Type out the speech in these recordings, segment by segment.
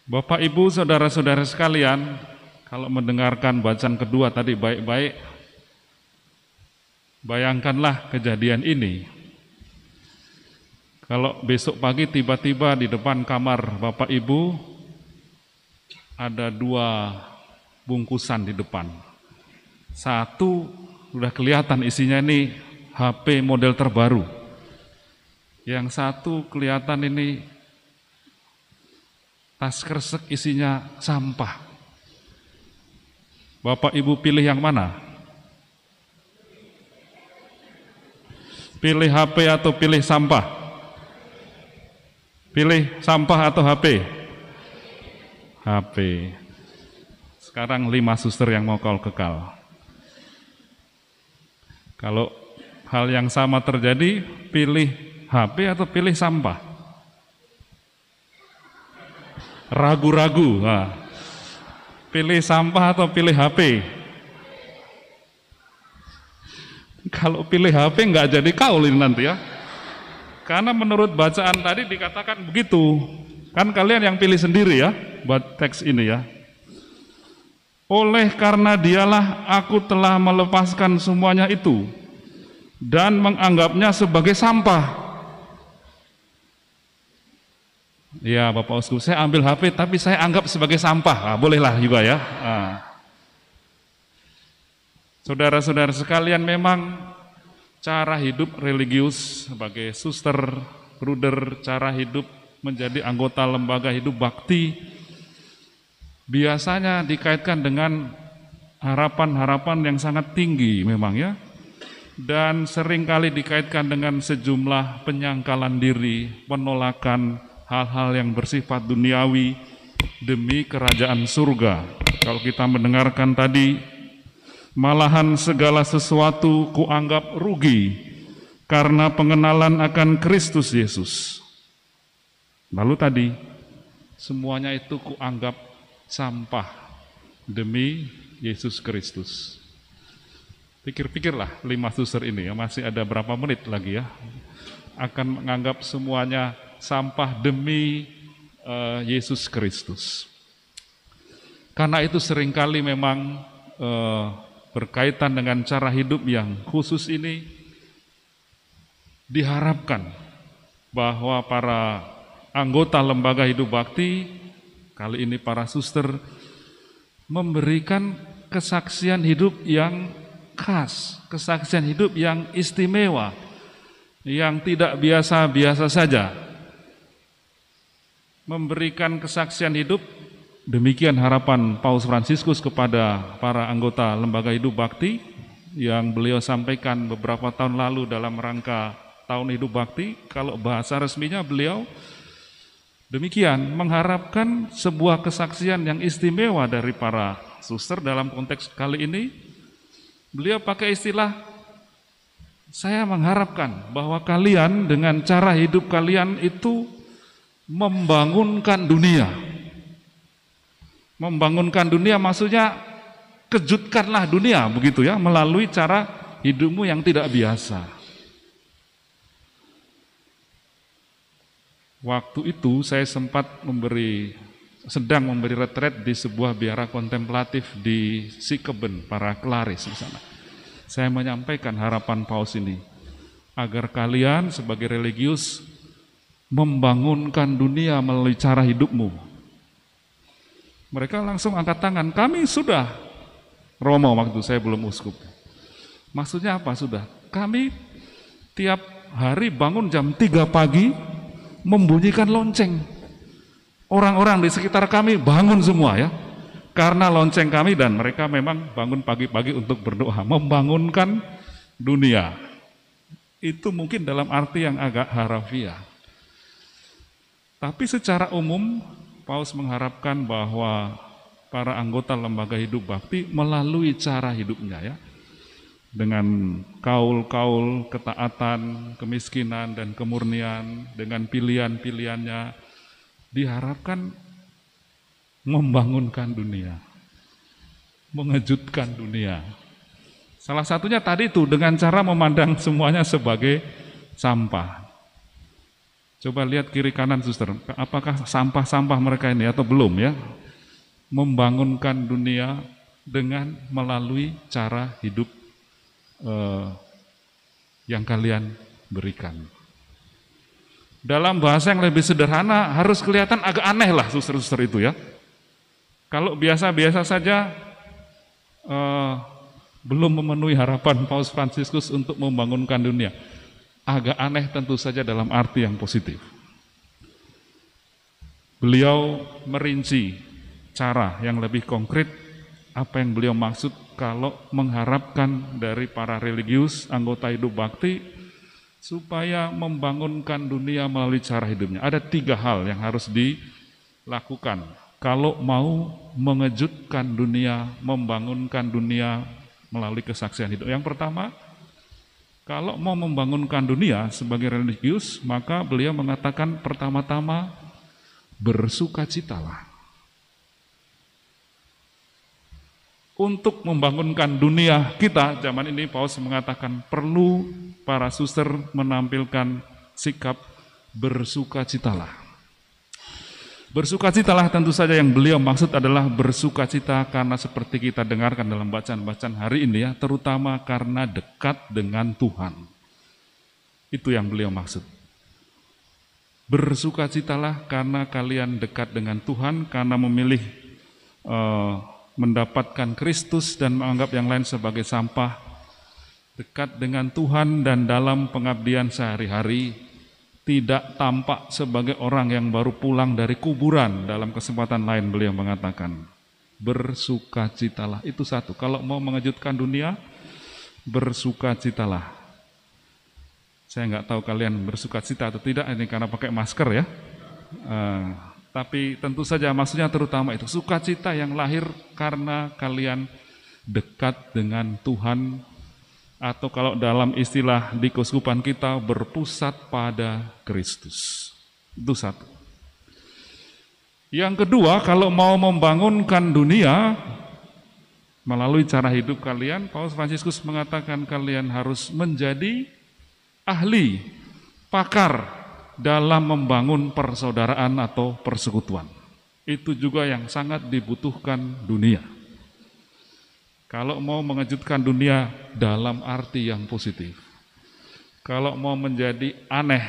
Bapak, Ibu, saudara-saudara sekalian, kalau mendengarkan bacaan kedua tadi baik-baik, bayangkanlah kejadian ini. Kalau besok pagi tiba-tiba di depan kamar Bapak Ibu ada 2 bungkusan di depan. Satu sudah kelihatan isinya ini HP model terbaru. Yang satu kelihatan ini tas kresek isinya sampah. Bapak Ibu pilih yang mana? Pilih HP atau pilih sampah? Pilih sampah atau HP? HP. Sekarang 5 suster yang mau call kekal. Kalau hal yang sama terjadi, pilih HP atau pilih sampah? Ragu-ragu. Nah, pilih sampah atau pilih HP? Kalau pilih HP nggak jadi kaul ini nanti ya. Karena menurut bacaan tadi dikatakan begitu. Kan kalian yang pilih sendiri ya, buat teks ini ya. Oleh karena dialah aku telah melepaskan semuanya itu dan menganggapnya sebagai sampah. Ya Bapak Uskup, saya ambil HP tapi saya anggap sebagai sampah. Nah, bolehlah juga ya. Nah. Saudara-saudara sekalian, memang cara hidup religius sebagai suster, bruder, cara hidup menjadi anggota lembaga hidup bakti biasanya dikaitkan dengan harapan-harapan yang sangat tinggi memang ya, dan seringkali dikaitkan dengan sejumlah penyangkalan diri, penolakan hal-hal yang bersifat duniawi demi kerajaan surga. Kalau kita mendengarkan tadi, malahan segala sesuatu kuanggap rugi karena pengenalan akan Kristus Yesus. Lalu tadi, semuanya itu kuanggap sampah demi Yesus Kristus. Pikir-pikirlah 5 suster ini ya, masih ada berapa menit lagi ya, akan menganggap semuanya sampah demi Yesus Kristus. Karena itu seringkali memang berkaitan dengan cara hidup yang khusus ini, diharapkan bahwa para anggota lembaga hidup bakti, kali ini para suster, memberikan kesaksian hidup yang khas, kesaksian hidup yang istimewa, yang tidak biasa-biasa saja. Memberikan kesaksian hidup, demikian harapan Paus Fransiskus kepada para anggota lembaga hidup bakti yang beliau sampaikan beberapa tahun lalu dalam rangka tahun hidup bakti. Kalau bahasa resminya beliau demikian, mengharapkan sebuah kesaksian yang istimewa dari para suster. Dalam konteks kali ini beliau pakai istilah, saya mengharapkan bahwa kalian dengan cara hidup kalian itu membangunkan dunia. Membangunkan dunia maksudnya kejutkanlah dunia begitu ya, melalui cara hidupmu yang tidak biasa. Waktu itu saya sempat sedang memberi retret di sebuah biara kontemplatif di Sikeben, para Klaris di sana. Saya menyampaikan harapan Paus ini, agar kalian sebagai religius membangunkan dunia melalui cara hidupmu. Mereka langsung angkat tangan, kami sudah. Romo waktu saya belum uskup. Maksudnya apa sudah? Kami tiap hari bangun jam 3 pagi, membunyikan lonceng. Orang-orang di sekitar kami bangun semua ya, karena lonceng kami, dan mereka memang bangun pagi-pagi untuk berdoa, membangunkan dunia. Itu mungkin dalam arti yang agak harafiah. Tapi secara umum, Paus mengharapkan bahwa para anggota lembaga hidup bakti melalui cara hidupnya ya, dengan kaul-kaul ketaatan, kemiskinan, dan kemurnian, dengan pilihan-pilihannya, diharapkan membangunkan dunia, mengejutkan dunia. Salah satunya tadi itu dengan cara memandang semuanya sebagai sampah. Coba lihat kiri kanan suster, apakah sampah-sampah mereka ini atau belum ya? Membangunkan dunia dengan melalui cara hidup yang kalian berikan. Dalam bahasa yang lebih sederhana, harus kelihatan agak aneh lah suster-suster itu ya. Kalau biasa-biasa saja, belum memenuhi harapan Paus Fransiskus untuk membangunkan dunia. Agak aneh tentu saja dalam arti yang positif. Beliau merinci cara yang lebih konkret apa yang beliau maksud kalau mengharapkan dari para religius, anggota hidup bakti, supaya membangunkan dunia melalui cara hidupnya. Ada 3 hal yang harus dilakukan kalau mau mengejutkan dunia, membangunkan dunia melalui kesaksian hidup. Yang pertama, kalau mau membangunkan dunia sebagai religius, maka beliau mengatakan pertama-tama bersukacitalah. Untuk membangunkan dunia kita zaman ini, Paus mengatakan perlu para suster menampilkan sikap bersukacitalah. Bersukacitalah tentu saja yang beliau maksud adalah bersukacita karena seperti kita dengarkan dalam bacaan-bacaan hari ini ya, terutama karena dekat dengan Tuhan. Itu yang beliau maksud. Bersukacitalah karena kalian dekat dengan Tuhan, karena memilih mendapatkan Kristus dan menganggap yang lain sebagai sampah, dekat dengan Tuhan dan dalam pengabdian sehari-hari, tidak tampak sebagai orang yang baru pulang dari kuburan. Dalam kesempatan lain beliau mengatakan, bersukacitalah. Itu satu, kalau mau mengejutkan dunia, bersukacitalah. Saya nggak tahu kalian bersukacita atau tidak, ini karena pakai masker ya. Tapi tentu saja maksudnya terutama itu, sukacita yang lahir karena kalian dekat dengan Tuhan, atau kalau dalam istilah di keuskupan kita, berpusat pada Kristus. Itu satu. Yang kedua, kalau mau membangunkan dunia melalui cara hidup kalian, Paus Fransiskus mengatakan kalian harus menjadi ahli, pakar dalam membangun persaudaraan atau persekutuan. Itu juga yang sangat dibutuhkan dunia. Kalau mau mengejutkan dunia dalam arti yang positif, kalau mau menjadi aneh,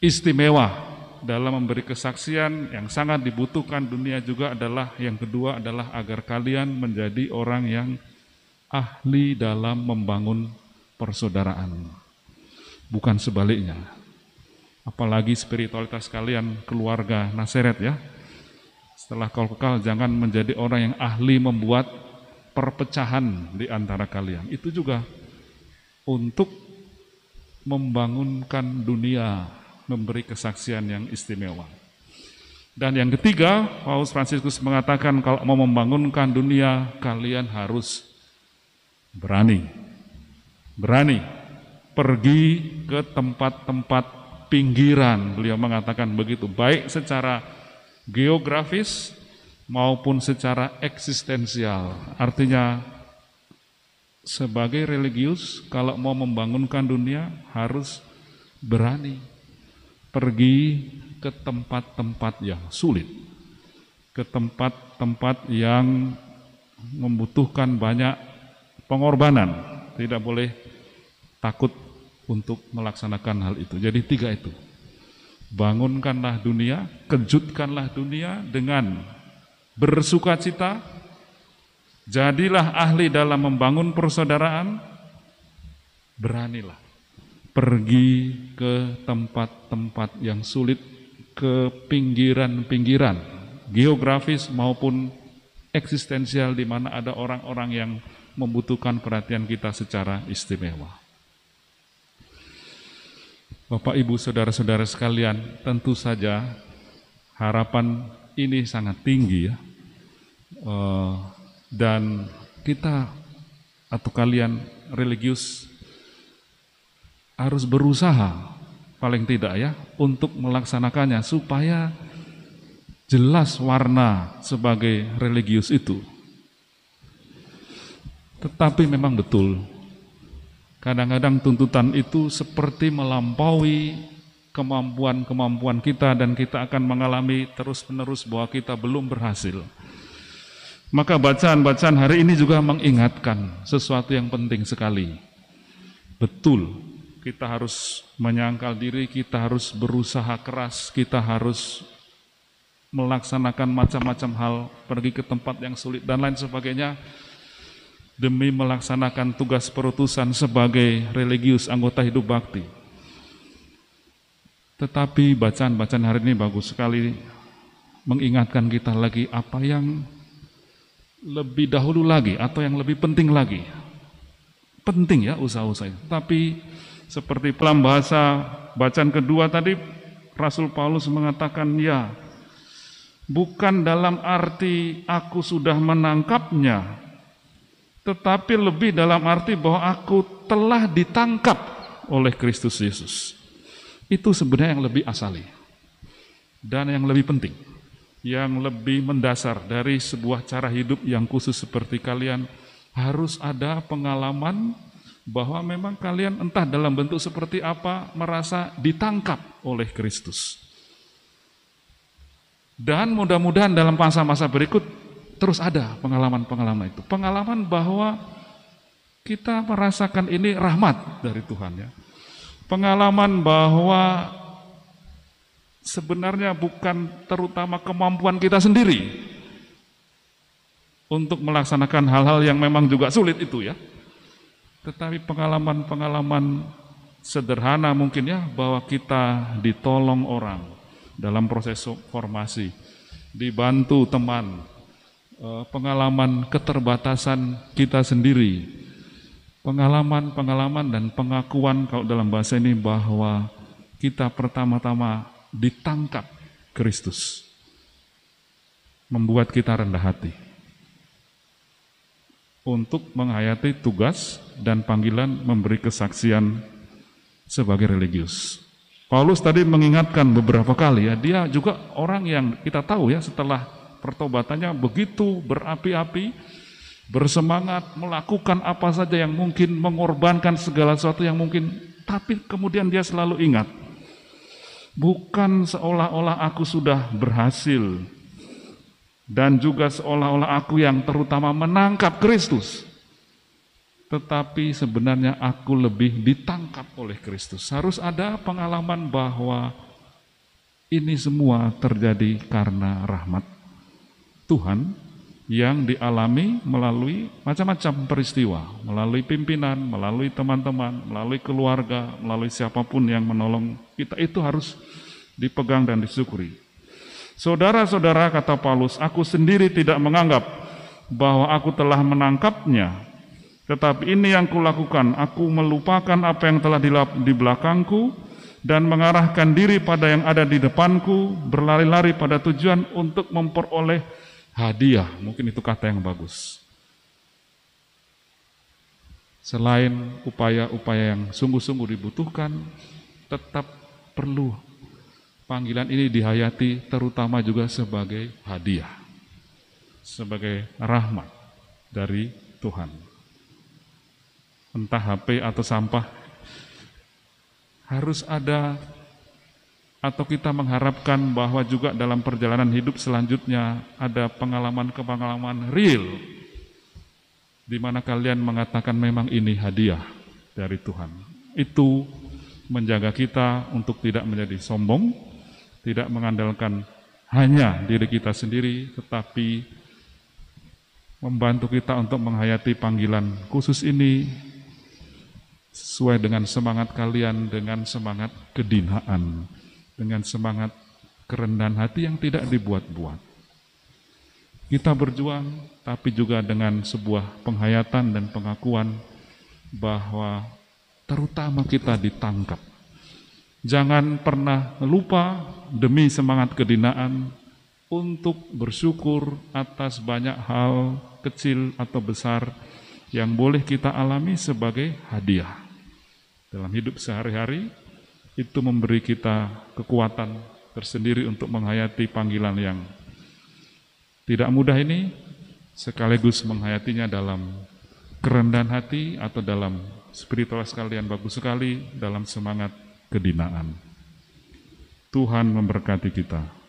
istimewa dalam memberi kesaksian, yang sangat dibutuhkan dunia juga adalah, yang kedua adalah agar kalian menjadi orang yang ahli dalam membangun persaudaraan. Bukan sebaliknya. Apalagi spiritualitas kalian keluarga Nazaret ya. Setelah kau kekal, jangan menjadi orang yang ahli membuat perpecahan di antara kalian. Itu juga untuk membangunkan dunia, memberi kesaksian yang istimewa. Dan yang ketiga, Paus Fransiskus mengatakan kalau mau membangunkan dunia, kalian harus berani pergi ke tempat-tempat pinggiran. Beliau mengatakan begitu, baik secara geografis maupun secara eksistensial. Artinya sebagai religius, kalau mau membangunkan dunia harus berani pergi ke tempat-tempat yang sulit, ke tempat-tempat yang membutuhkan banyak pengorbanan. Tidak boleh takut untuk melaksanakan hal itu. Jadi 3 itu. Bangunkanlah dunia, kejutkanlah dunia dengan bersukacita, jadilah ahli dalam membangun persaudaraan, beranilah pergi ke tempat-tempat yang sulit, ke pinggiran-pinggiran, geografis maupun eksistensial, di mana ada orang-orang yang membutuhkan perhatian kita secara istimewa. Bapak, Ibu, saudara-saudara sekalian, tentu saja harapan ini sangat tinggi ya. Dan kita atau kalian religius harus berusaha paling tidak ya untuk melaksanakannya supaya jelas warna sebagai religius itu. Tetapi memang betul, kadang-kadang tuntutan itu seperti melampaui kemampuan-kemampuan kita dan kita akan mengalami terus-menerus bahwa kita belum berhasil. Maka bacaan-bacaan hari ini juga mengingatkan sesuatu yang penting sekali. Betul, kita harus menyangkal diri, kita harus berusaha keras, kita harus melaksanakan macam-macam hal, pergi ke tempat yang sulit dan lain sebagainya, demi melaksanakan tugas perutusan sebagai religius anggota hidup bakti. Tetapi bacaan-bacaan hari ini bagus sekali mengingatkan kita lagi apa yang lebih dahulu lagi atau yang lebih penting lagi. Penting ya usaha-usaha itu. Tapi seperti dalam bahasa bacaan kedua tadi, Rasul Paulus mengatakan ya, bukan dalam arti aku sudah menangkapnya, tetapi lebih dalam arti bahwa aku telah ditangkap oleh Kristus Yesus. Itu sebenarnya yang lebih asali dan yang lebih penting, yang lebih mendasar dari sebuah cara hidup yang khusus seperti kalian. Harus ada pengalaman bahwa memang kalian entah dalam bentuk seperti apa merasa ditangkap oleh Kristus. Dan mudah-mudahan dalam masa-masa berikut terus ada pengalaman-pengalaman itu. Pengalaman bahwa kita merasakan ini rahmat dari Tuhan ya. Pengalaman bahwa sebenarnya bukan terutama kemampuan kita sendiri untuk melaksanakan hal-hal yang memang juga sulit itu ya. Tetapi pengalaman-pengalaman sederhana mungkin ya, bahwa kita ditolong orang dalam proses formasi, dibantu teman, pengalaman keterbatasan kita sendiri, pengalaman-pengalaman dan pengakuan kalau dalam bahasa ini bahwa kita pertama-tama ditangkap Kristus, membuat kita rendah hati untuk menghayati tugas dan panggilan memberi kesaksian sebagai religius. Paulus tadi mengingatkan beberapa kali ya, dia juga orang yang kita tahu ya setelah pertobatannya begitu berapi-api, bersemangat melakukan apa saja yang mungkin, mengorbankan segala sesuatu yang mungkin, tapi kemudian dia selalu ingat, bukan seolah-olah aku sudah berhasil dan juga seolah-olah aku yang terutama menangkap Kristus, tetapi sebenarnya aku lebih ditangkap oleh Kristus. Harus ada pengalaman bahwa ini semua terjadi karena rahmat Tuhan yang dialami melalui macam-macam peristiwa, melalui pimpinan, melalui teman-teman, melalui keluarga, melalui siapapun yang menolong kita, itu harus dipegang dan disyukuri. Saudara-saudara, kata Paulus, aku sendiri tidak menganggap bahwa aku telah menangkapnya, tetapi ini yang kulakukan, aku melupakan apa yang telah di belakangku dan mengarahkan diri pada yang ada di depanku, berlari-lari pada tujuan untuk memperoleh hadiah. Mungkin itu kata yang bagus. Selain upaya-upaya yang sungguh-sungguh dibutuhkan, tetap perlu panggilan ini dihayati terutama juga sebagai hadiah, sebagai rahmat dari Tuhan. Entah HP atau sampah, harus ada, atau kita mengharapkan bahwa juga dalam perjalanan hidup selanjutnya ada pengalaman-pengalaman real di mana kalian mengatakan memang ini hadiah dari Tuhan. Itu menjaga kita untuk tidak menjadi sombong, tidak mengandalkan hanya diri kita sendiri, tetapi membantu kita untuk menghayati panggilan khusus ini sesuai dengan semangat kalian, dengan semangat kedinaan, dengan semangat kerendahan hati yang tidak dibuat-buat. Kita berjuang, tapi juga dengan sebuah penghayatan dan pengakuan bahwa terutama kita ditangkap. Jangan pernah lupa demi semangat kedinaan untuk bersyukur atas banyak hal kecil atau besar yang boleh kita alami sebagai hadiah dalam hidup sehari-hari. Itu memberi kita kekuatan tersendiri untuk menghayati panggilan yang tidak mudah ini, sekaligus menghayatinya dalam kerendahan hati atau dalam spiritualitas kalian bagus sekali, dalam semangat kedinaan. Tuhan memberkati kita.